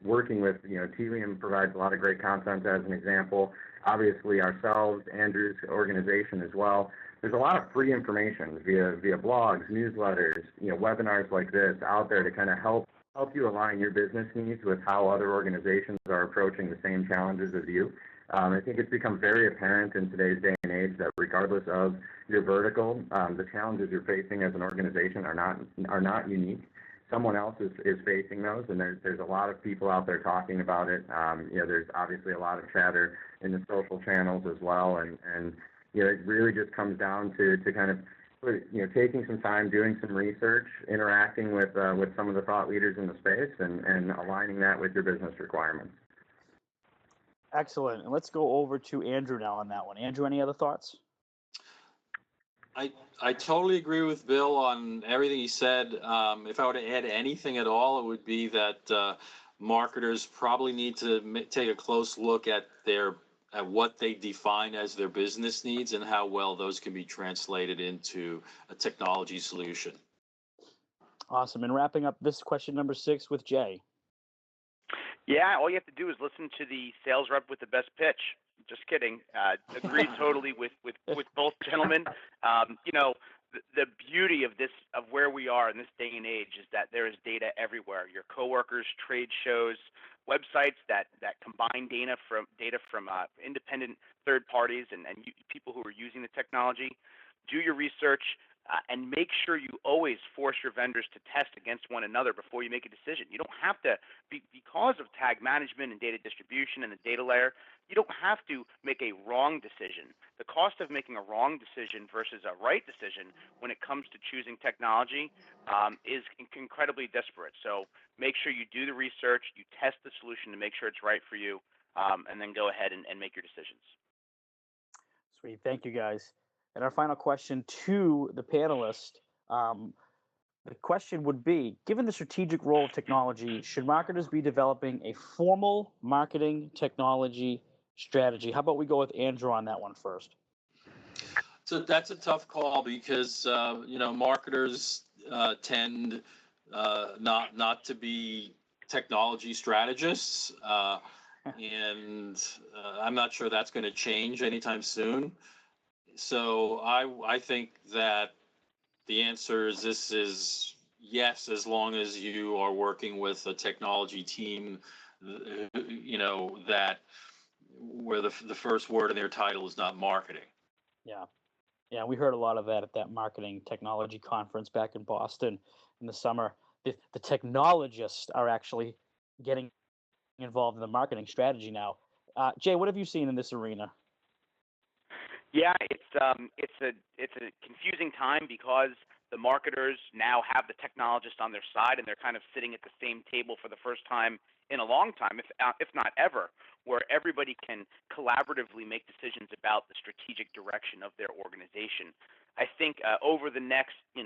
E: working with, Tealium provides a lot of great content as an example. Obviously ourselves, Andrew's organization as well. There's a lot of free information via blogs, newsletters, webinars like this out there to kind of help you align your business needs with how other organizations are approaching the same challenges as you. I think it's become very apparent in today's day and age that regardless of your vertical, the challenges you're facing as an organization are not unique. Someone else is facing those, and there's a lot of people out there talking about it. There's obviously a lot of chatter in the social channels as well, and it really just comes down to kind of taking some time, doing some research, interacting with some of the thought leaders in the space, and aligning that with your business requirements.
A: Excellent. And let's go over to Andrew now on that one. Andrew, any other thoughts?
D: I totally agree with Bill on everything he said. If I were to add anything at all, it would be that marketers probably need to take a close look at what they define as their business needs and how well those can be translated into a technology solution.
A: Awesome. And wrapping up this question number 6 with Jay.
B: Yeah, all you have to do is listen to the sales rep with the best pitch. Just kidding. Agree totally with both gentlemen. The beauty of where we are in this day and age is that there is data everywhere. Your coworkers, trade shows, websites that combine data from independent third parties and people who are using the technology. Do your research. And make sure you always force your vendors to test against one another before you make a decision. You don't have to, because of tag management and data distribution and the data layer, you don't have to make a wrong decision. The cost of making a wrong decision versus a right decision when it comes to choosing technology is incredibly disparate. So make sure you do the research, you test the solution to make sure it's right for you, and then go ahead and make your decisions.
A: Sweet. Thank you, guys. And our final question to the panelists, the question would be, given the strategic role of technology, should marketers be developing a formal marketing technology strategy? How about we go with Andrew on that one first?
D: So that's a tough call because, marketers tend not to be technology strategists, and I'm not sure that's going to change anytime soon. So I think that the answer is yes, as long as you are working with a technology team, that where the first word in their title is not marketing.
A: Yeah, we heard a lot of that at that marketing technology conference back in Boston in the summer. The technologists are actually getting involved in the marketing strategy now. Jay, what have you seen in this arena?
B: Yeah, it's a confusing time because the marketers now have the technologist on their side, and they're kind of sitting at the same table for the first time in a long time, if not ever, where everybody can collaboratively make decisions about the strategic direction of their organization. I think over the next 6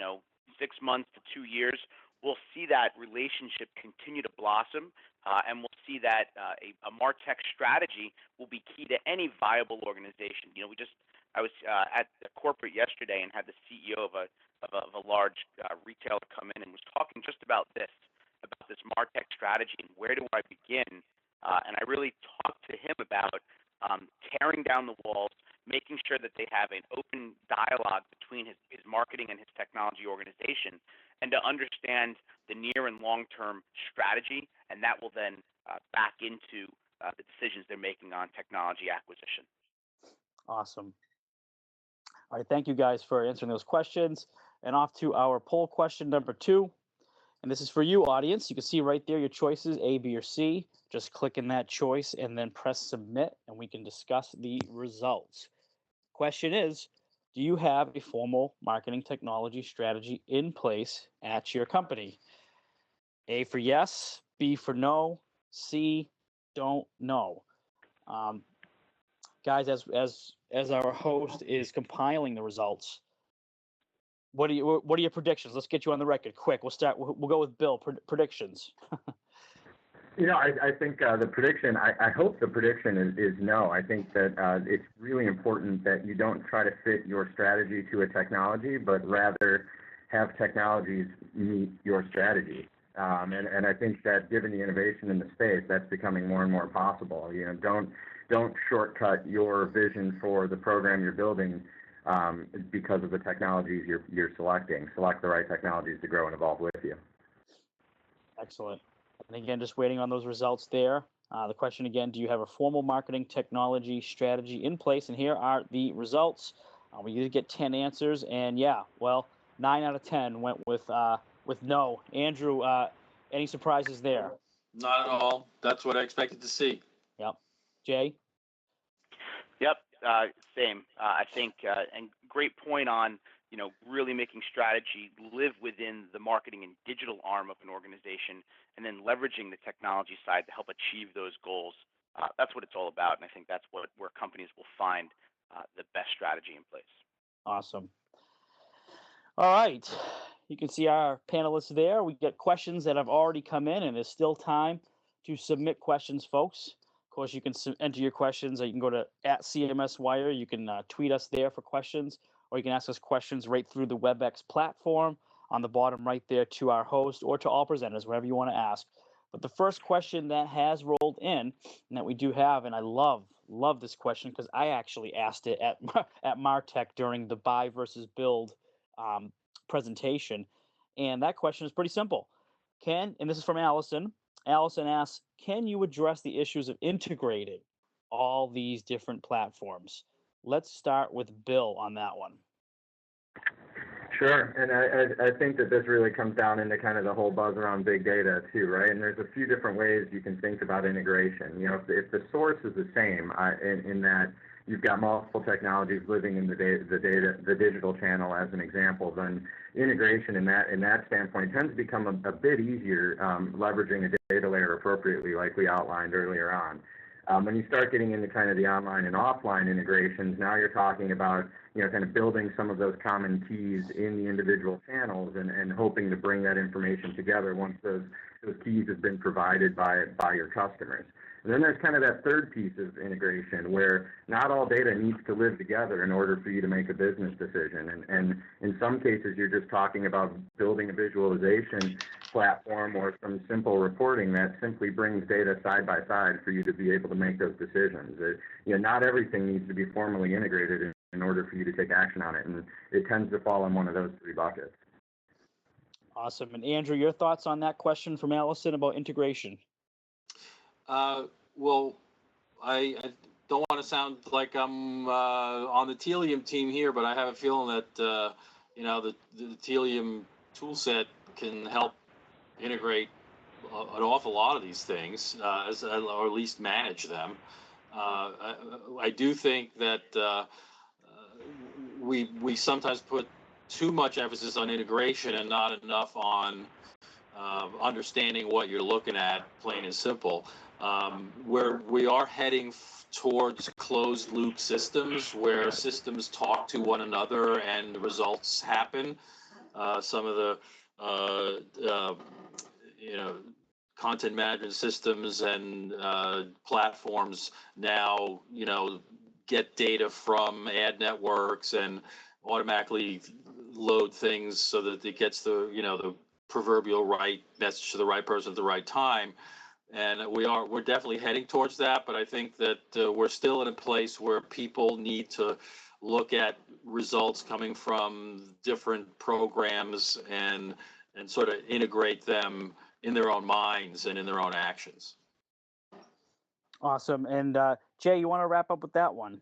B: months to 2 years, we'll see that relationship continue to blossom, and we'll see that a MarTech strategy will be key to any viable organization. I was at the corporate yesterday and had the CEO of a large retailer come in and was talking just about this MarTech strategy and where do I begin. And I really talked to him about tearing down the walls, making sure that they have an open dialogue between his marketing and his technology organization, and to understand the near and long-term strategy, and that will then back into the decisions they're making on technology acquisition.
A: Awesome. All right, thank you guys for answering those questions. And off to our poll question number 2. And this is for you, audience. You can see right there your choices, A, B, or C. Just click in that choice and then press submit, and we can discuss the results. Question is, do you have a formal marketing technology strategy in place at your company? A for yes, B for no, C, don't know. Guys, as our host is compiling the results, what are your predictions? Let's get you on the record quick. We'll go with Bill. Predictions.
E: I think the prediction, I hope the prediction is no. I think that it's really important that you don't try to fit your strategy to a technology, but rather have technologies meet your strategy. And I think that given the innovation in the space, that's becoming more and more possible. Don't shortcut your vision for the program you're building because of the technologies you're selecting. Select the right technologies to grow and evolve with you.
A: Excellent. And again, just waiting on those results there. The question again, do you have a formal marketing technology strategy in place? And here are the results. We did get 10 answers, and 9 out of 10 went with no. Andrew, any surprises there?
D: Not at all. That's what I expected to see.
A: Yep. Jay?
B: Yep, same. I think, and great point on, really making strategy live within the marketing and digital arm of an organization, and then leveraging the technology side to help achieve those goals. That's what it's all about, and I think that's where companies will find the best strategy in place.
A: Awesome. All right. You can see our panelists there. We get questions that have already come in, and there's still time to submit questions, folks. Of course, you can enter your questions. You can go to @CMSWire. You can tweet us there for questions, or you can ask us questions right through the WebEx platform on the bottom right there to our host or to all presenters, wherever you want to ask. But the first question that has rolled in, and that we do have, and I love this question because I actually asked it at Martech during the buy versus build presentation, and that question is pretty simple. And this is from Allison. Allison asks, can you address the issues of integrating all these different platforms? Let's start with Bill on that one.
E: Sure, and I think that this really comes down into kind of the whole buzz around big data too, right? And there's a few different ways you can think about integration. If the source is the same, in that you've got multiple technologies living in the digital channel as an example, then integration in that standpoint tends to become a bit easier, leveraging a data layer appropriately, like we outlined earlier on. When you start getting into kind of the online and offline integrations, now you're talking about kind of building some of those common keys in the individual channels and hoping to bring that information together once those keys have been provided by your customers. And then there's kind of that third piece of integration where not all data needs to live together in order for you to make a business decision. And in some cases, you're just talking about building a visualization platform or some simple reporting that simply brings data side by side for you to be able to make those decisions. Not everything needs to be formally integrated in order for you to take action on it, and it tends to fall in one of those three buckets.
A: Awesome. And Andrew, your thoughts on that question from Allison about integration?
D: Well, I don't want to sound like I'm on the Tealium team here, but I have a feeling that the Tealium tool set can help integrate an awful lot of these things, or at least manage them. I do think that we sometimes put too much emphasis on integration and not enough on understanding what you're looking at, plain and simple. Where we are heading towards closed loop systems where systems talk to one another and the results happen. Some of the content management systems and platforms now get data from ad networks and automatically load things so that it gets the proverbial right message to the right person at the right time. And we're definitely heading towards that, but I think that we're still in a place where people need to look at results coming from different programs and sort of integrate them in their own minds and in their own actions.
A: Awesome. And Jay, you want to wrap up with that one?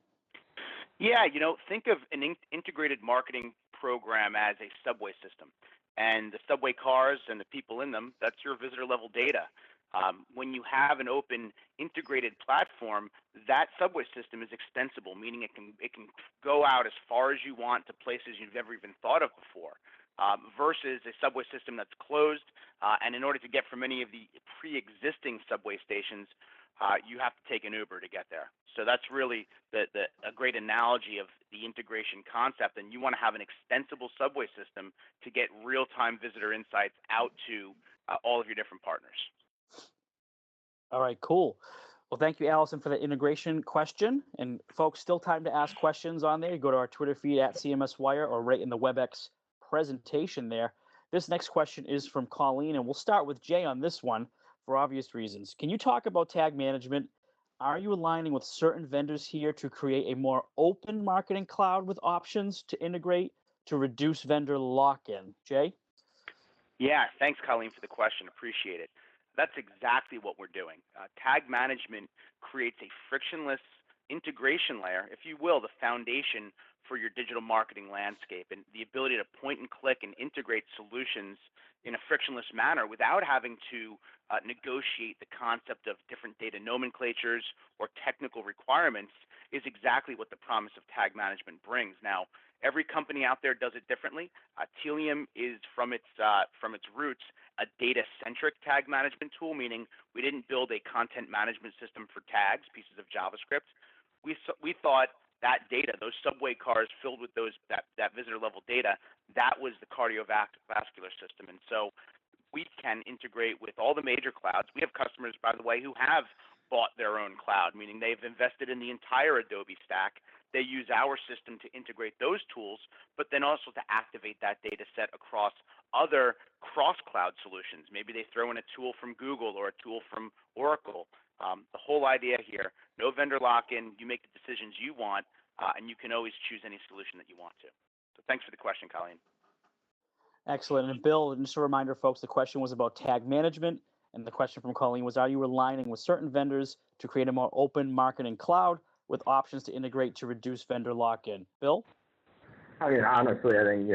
B: Yeah, think of an integrated marketing program as a subway system. And the subway cars and the people in them, that's your visitor level data. When you have an open integrated platform, that subway system is extensible, meaning it can go out as far as you want to places you've never even thought of before, versus a subway system that's closed. And in order to get from any of the pre-existing subway stations, you have to take an Uber to get there. So that's really a great analogy of the integration concept. And you want to have an extensible subway system to get real-time visitor insights out to all of your different partners.
A: All right, cool. Well, thank you, Allison, for the integration question. And folks, still time to ask questions on there. Go to our Twitter feed at CMSWire or right in the WebEx presentation there. This next question is from Colleen, and we'll start with Jay on this one for obvious reasons. Can you talk about tag management? Are you aligning with certain vendors here to create a more open marketing cloud with options to integrate to reduce vendor lock-in? Jay?
B: Yeah, thanks, Colleen, for the question. Appreciate it. That's exactly what we're doing. Tag management creates a frictionless integration layer, if you will, the foundation for your digital marketing landscape and the ability to point and click and integrate solutions in a frictionless manner without having to negotiate the concept of different data nomenclatures or technical requirements is exactly what the promise of tag management brings. Now, every company out there does it differently. Tealium is from its roots a data-centric tag management tool, meaning we didn't build a content management system for tags, pieces of JavaScript. We thought that data, those subway cars filled with that visitor level data, that was the cardiovascular system. And so we can integrate with all the major clouds. We have customers, by the way, who have bought their own cloud, meaning they've invested in the entire Adobe stack. They use our system to integrate those tools, but then also to activate that data set across other cross-cloud solutions. Maybe they throw in a tool from Google or a tool from Oracle. The whole idea here, no vendor lock-in, you make the decisions you want, and you can always choose any solution that you want to. So thanks for the question, Colleen.
A: Excellent. And Bill, just a reminder, folks, the question was about tag management. And the question from Colleen was, are you aligning with certain vendors to create a more open marketing cloud with options to integrate to reduce vendor lock-in? Bill?
E: I mean, honestly, I think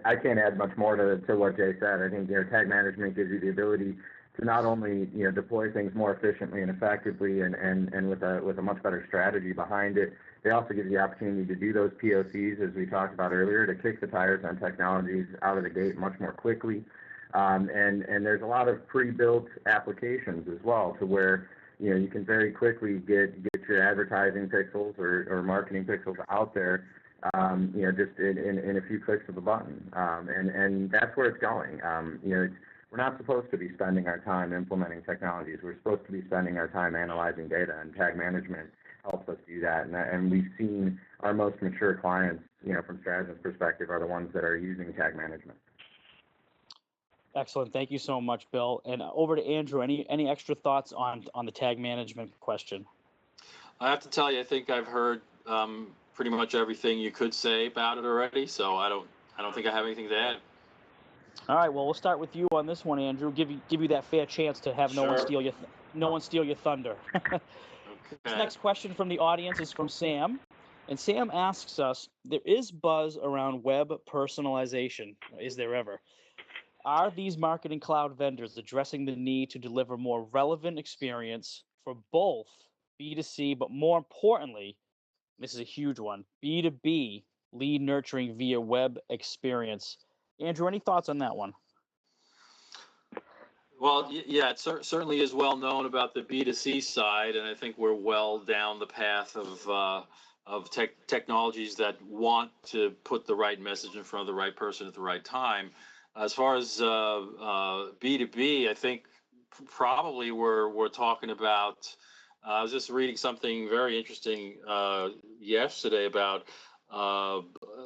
E: I can't add much more to what Jay said. I think tag management gives you the ability to not only deploy things more efficiently and effectively and with a much better strategy behind it. They also give you the opportunity to do those POCs, as we talked about earlier, to kick the tires on technologies out of the gate much more quickly. And there's a lot of pre-built applications as well, to where you can very quickly get your advertising pixels or marketing pixels out there, just in a few clicks of a button. And that's where it's going. We're not supposed to be spending our time implementing technologies. We're supposed to be spending our time analyzing data, and tag management helps us do that. And we've seen our most mature clients, from Stratasys' perspective, are the ones that are using tag management.
A: Excellent. Thank you so much, Bill. And over to Andrew. Any extra thoughts on the tag management question?
D: I have to tell you, I think I've heard pretty much everything you could say about it already, so I don't think I have anything to add.
A: All right. Well, we'll start with you on this one, Andrew. Give you that fair chance to have no one steal your thunder. Okay. This next question from the audience is from Sam, and Sam asks us: there is buzz around web personalization. Is there ever? Are these marketing cloud vendors addressing the need to deliver more relevant experience for both B2C, but more importantly, this is a huge one, B2B lead nurturing via web experience? Andrew, any thoughts on that one?
D: Well, yeah, it certainly is well known about the B2C side, and I think we're well down the path of technologies that want to put the right message in front of the right person at the right time. As far as B2B, I think probably we're talking about. I was just reading something very interesting yesterday about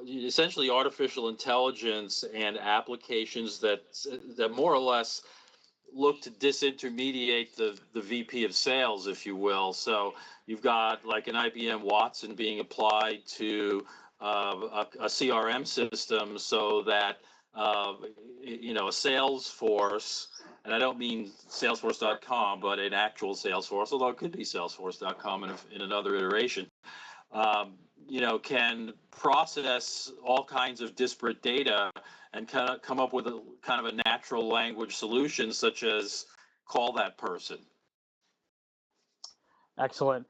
D: essentially artificial intelligence and applications that more or less look to disintermediate the VP of sales, if you will. So you've got like an IBM Watson being applied to a CRM system, so that a sales force, and I don't mean Salesforce.com, but an actual Salesforce, although it could be Salesforce.com in another iteration, can process all kinds of disparate data and kind of come up with a kind of a natural language solution, such as call that person.
A: Excellent.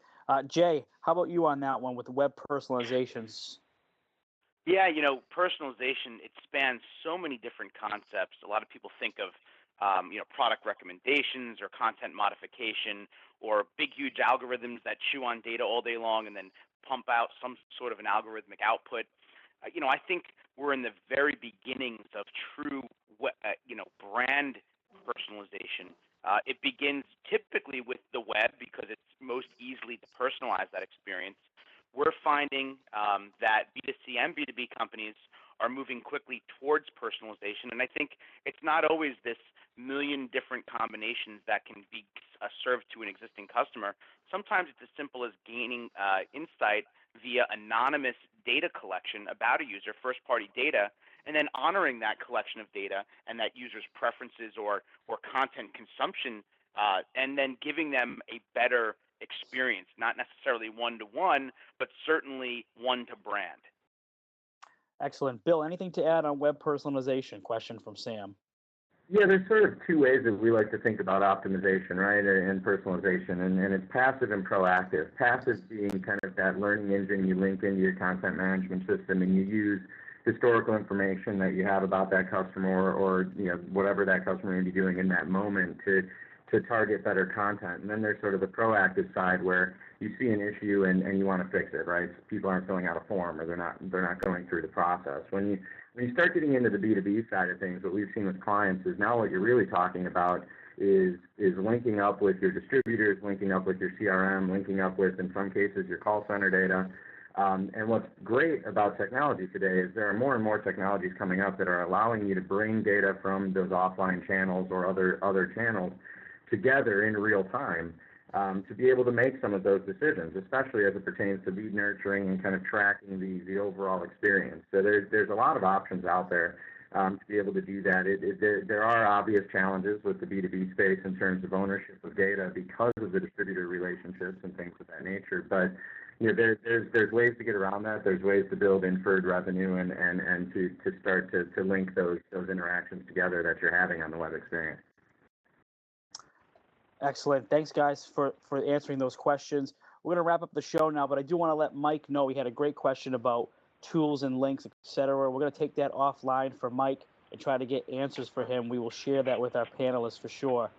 A: Jay, how about you on that one with web personalizations?
B: Yeah, personalization, it spans so many different concepts. A lot of people think of, product recommendations or content modification or big, huge algorithms that chew on data all day long and then pump out some sort of an algorithmic output. I think we're in the very beginnings of true, brand personalization. It begins typically with the web because it's most easily to personalize that experience. We're finding that B2C and B2B companies are moving quickly towards personalization, and I think it's not always this million different combinations that can be served to an existing customer. Sometimes it's as simple as gaining insight via anonymous data collection about a user, first-party data, and then honoring that collection of data and that user's preferences or content consumption, and then giving them a better experience, not necessarily one-to-one, but certainly one-to-brand.
A: Excellent. Bill, anything to add on web personalization? Question from Sam.
E: Yeah, there's sort of two ways that we like to think about optimization, right, and personalization, and it's passive and proactive. Passive being kind of that learning engine you link into your content management system, and you use historical information that you have about that customer or whatever that customer may be doing in that moment to target better content. And then there's sort of the proactive side where you see an issue and you want to fix it, right? People aren't filling out a form or they're not going through the process. When you start getting into the B2B side of things, what we've seen with clients is now what you're really talking about is linking up with your distributors, linking up with your CRM, linking up with, in some cases, your call center data. And what's great about technology today is there are more and more technologies coming up that are allowing you to bring data from those offline channels or other channels together in real time to be able to make some of those decisions, especially as it pertains to lead nurturing and kind of tracking the overall experience. So there's a lot of options out there to be able to do that. There are obvious challenges with the B2B space in terms of ownership of data because of the distributor relationships and things of that nature. But there's ways to get around that. There's ways to build inferred revenue and to start to link those interactions together that you're having on the web experience.
A: Excellent. Thanks, guys, for answering those questions. We're going to wrap up the show now, but I do want to let Mike know he had a great question about tools and links, etc. We're going to take that offline for Mike and try to get answers for him. We will share that with our panelists for sure.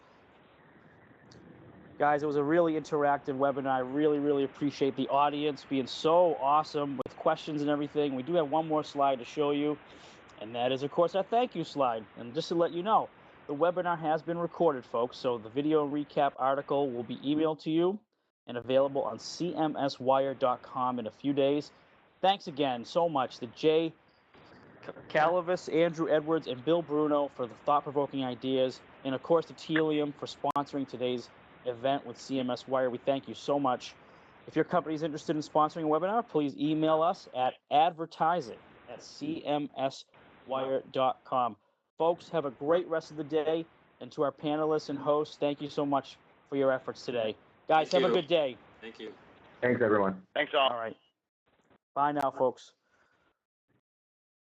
A: Guys, it was a really interactive webinar. I really, really appreciate the audience being so awesome with questions and everything. We do have one more slide to show you, and that is, of course, our thank you slide. And just to let you know, the webinar has been recorded, folks, so the video recap article will be emailed to you and available on CMSWire.com in a few days. Thanks again so much to Jay Calavis, Andrew Edwards, and Bill Bruno for the thought-provoking ideas, and of course to Tealium for sponsoring today's event with CMSWire. We thank you so much. If your company is interested in sponsoring a webinar, please email us at advertising@cmswire.com. Folks, have a great rest of the day. And to our panelists and hosts, thank you so much for your efforts today. Guys, have a good day.
D: Thank you.
E: Thanks, everyone.
B: Thanks all.
A: All right. Bye now, folks.